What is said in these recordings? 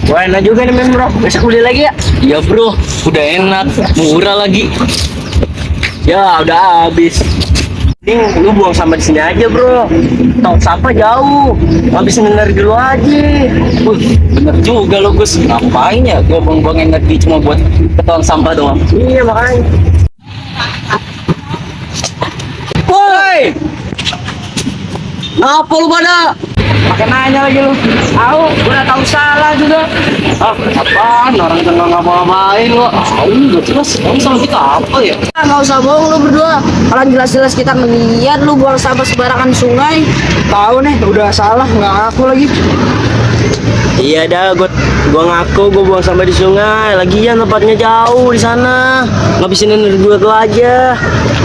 Wah, enak juga nih men bro, besok beli lagi ya? Iya bro, udah enak, murah lagi. Ya udah habis. Mending lu buang sampah di sini aja bro. Tong sampah jauh, habisin energi dulu aja. Bener juga lo Gus, ngapain ya gua buang-buang energi cuma buat keton sampah doang. Iya makanya. Woi, ngapa lu pada? Pakai nanya lagi lu. Tahu, udah tahu salah juga. Ah, apaan? Orang tengah ngapa-ngapain lo? Udah jelas, kamu sama kita apa ya? Nggak usah bohong lu berdua. Kalau jelas-jelas kita ngeliat lu buang sampah sembarangan di sungai. Tahu nih, udah salah, nggak ngaku lagi. Iya dah, gua ngaku gua buang sampah di sungai. Lagian tempatnya jauh di sana. Ngabisin energi gua aja.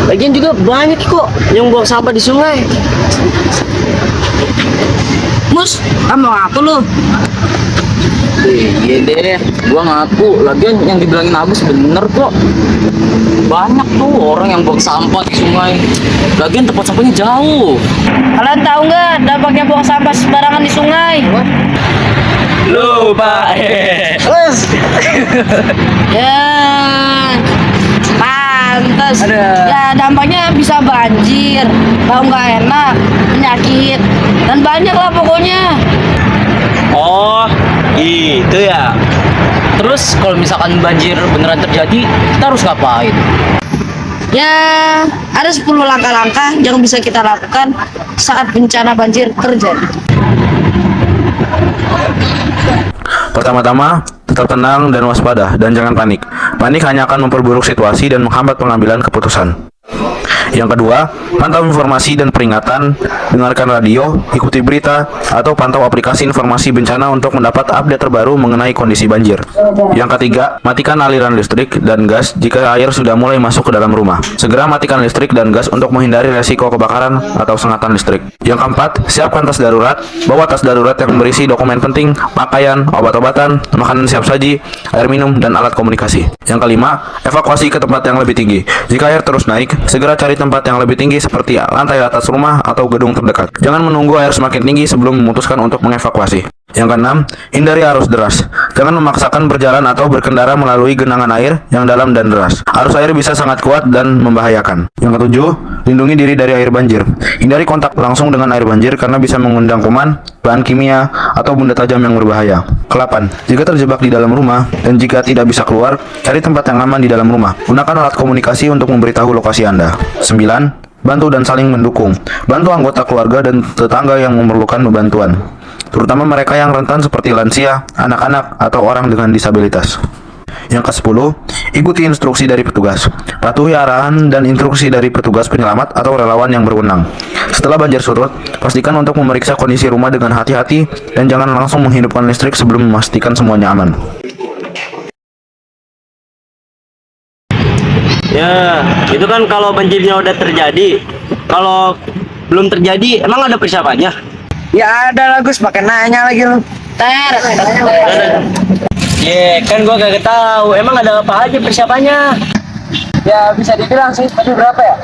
Lagian juga banyak kok yang buang sampah di sungai. Mus, kamu ngaku lu? Iya deh, gua ngaku. Lagian yang dibilangin Agus bener kok. Banyak tuh orang yang buang sampah di sungai. Lagian tempat sampahnya jauh. Kalian tahu nggak dampaknya buang sampah sembarangan di sungai? Lupa. Terus. Ya, pantes. Ada. Ya dampaknya bisa banjir, bau nggak enak, penyakit, dan banyak lah pokoknya. Oh, gitu ya. Terus kalau misalkan banjir beneran terjadi, kita harus ngapain? Ya, ada 10 langkah-langkah yang bisa kita lakukan saat bencana banjir terjadi. Pertama-tama, tetap tenang dan waspada dan jangan panik. Panik hanya akan memperburuk situasi dan menghambat pengambilan keputusan. Yang kedua, pantau informasi dan peringatan, dengarkan radio, ikuti berita, atau pantau aplikasi informasi bencana untuk mendapat update terbaru mengenai kondisi banjir. Yang ketiga, matikan aliran listrik dan gas jika air sudah mulai masuk ke dalam rumah. Segera matikan listrik dan gas untuk menghindari resiko kebakaran atau sengatan listrik. Yang keempat, siapkan tas darurat. Bawa tas darurat yang berisi dokumen penting, pakaian, obat-obatan, makanan siap saji, air minum, dan alat komunikasi. Yang kelima, evakuasi ke tempat yang lebih tinggi. Jika air terus naik, segera cari tempat yang lebih tinggi seperti lantai atas rumah atau gedung terdekat. Jangan menunggu air semakin tinggi sebelum memutuskan untuk mengevakuasi. Yang keenam, hindari arus deras. Jangan memaksakan berjalan atau berkendara melalui genangan air yang dalam dan deras. Arus air bisa sangat kuat dan membahayakan. Yang ketujuh, lindungi diri dari air banjir. Hindari kontak langsung dengan air banjir karena bisa mengundang kuman, bahan kimia, atau benda tajam yang berbahaya. Kelapan, jika terjebak di dalam rumah dan jika tidak bisa keluar, cari tempat yang aman di dalam rumah. Gunakan alat komunikasi untuk memberitahu lokasi Anda. 9. Bantu dan saling mendukung. Bantu anggota keluarga dan tetangga yang memerlukan bantuan, terutama mereka yang rentan seperti lansia, anak-anak, atau orang dengan disabilitas. Yang ke-10, ikuti instruksi dari petugas. Patuhi arahan dan instruksi dari petugas penyelamat atau relawan yang berwenang. Setelah banjir surut, pastikan untuk memeriksa kondisi rumah dengan hati-hati dan jangan langsung menghidupkan listrik sebelum memastikan semuanya aman. Ya, itu kan kalau banjirnya udah terjadi. Kalau belum terjadi, emang ada persiapannya? Ya ada lah Gus, pakai nanya lagi lu. Kan gua gak tahu. Emang ada apa aja persiapannya? Ya bisa dibilang sih, tadi berapa ya?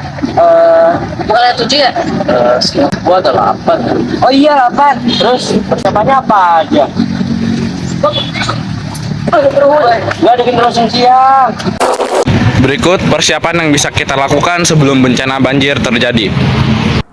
Bukan 7 ya? Gua ada 8. Oh iya 8. Terus persiapannya apa aja? Gak ada generasi siang. Berikut persiapan yang bisa kita lakukan sebelum bencana banjir terjadi.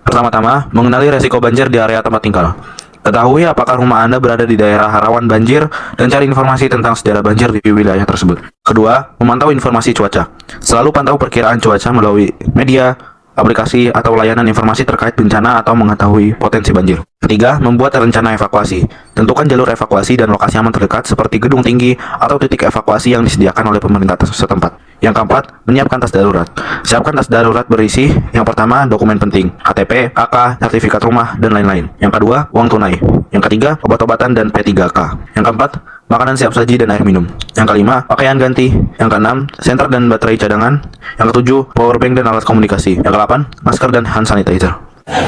Pertama-tama, mengenali resiko banjir di area tempat tinggal. Ketahui apakah rumah Anda berada di daerah rawan banjir dan cari informasi tentang sejarah banjir di wilayah tersebut. Kedua, memantau informasi cuaca. Selalu pantau perkiraan cuaca melalui media, aplikasi, atau layanan informasi terkait bencana atau mengetahui potensi banjir. Ketiga, membuat rencana evakuasi. Tentukan jalur evakuasi dan lokasi aman terdekat seperti gedung tinggi atau titik evakuasi yang disediakan oleh pemerintah setempat. Yang keempat, menyiapkan tas darurat. Siapkan tas darurat berisi yang pertama, dokumen penting, KTP, KK, sertifikat rumah, dan lain-lain. Yang kedua, uang tunai. Yang ketiga, obat-obatan dan P3K. Yang keempat, makanan siap saji dan air minum. Yang kelima, pakaian ganti. Yang keenam, senter dan baterai cadangan. Yang ketujuh, power bank dan alat komunikasi. Yang kedelapan, masker dan hand sanitizer.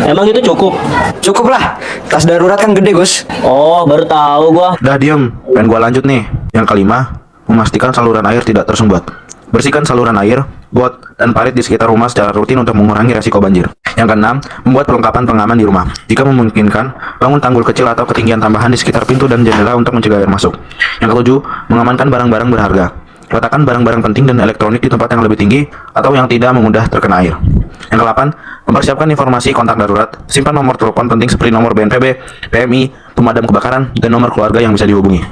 Emang itu cukup? Cukup lah, tas darurat kan gede Gus. Oh, baru tahu gua. Udah diem, pengen gua lanjut nih. Yang kelima, memastikan saluran air tidak tersumbat. Bersihkan saluran air, got, dan parit di sekitar rumah secara rutin untuk mengurangi resiko banjir. Yang keenam, membuat perlengkapan pengaman di rumah. Jika memungkinkan, bangun tanggul kecil atau ketinggian tambahan di sekitar pintu dan jendela untuk mencegah air masuk. Yang ketujuh, mengamankan barang-barang berharga. Letakkan barang-barang penting dan elektronik di tempat yang lebih tinggi atau yang tidak mudah terkena air. Yang kedelapan, mempersiapkan informasi kontak darurat. Simpan nomor telepon penting seperti nomor BNPB, PMI, pemadam kebakaran, dan nomor keluarga yang bisa dihubungi.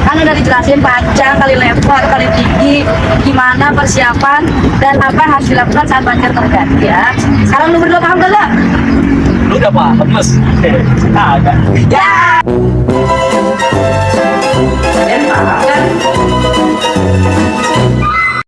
Kan udah dijelasin panjang kali lebar kali tinggi gimana persiapan dan apa yang harus dilakukan saat banjir terjadi ya. Sekarang lu berdua paham gak? Lu udah paham, Mas? Agak. Ya. Kalian paham kan?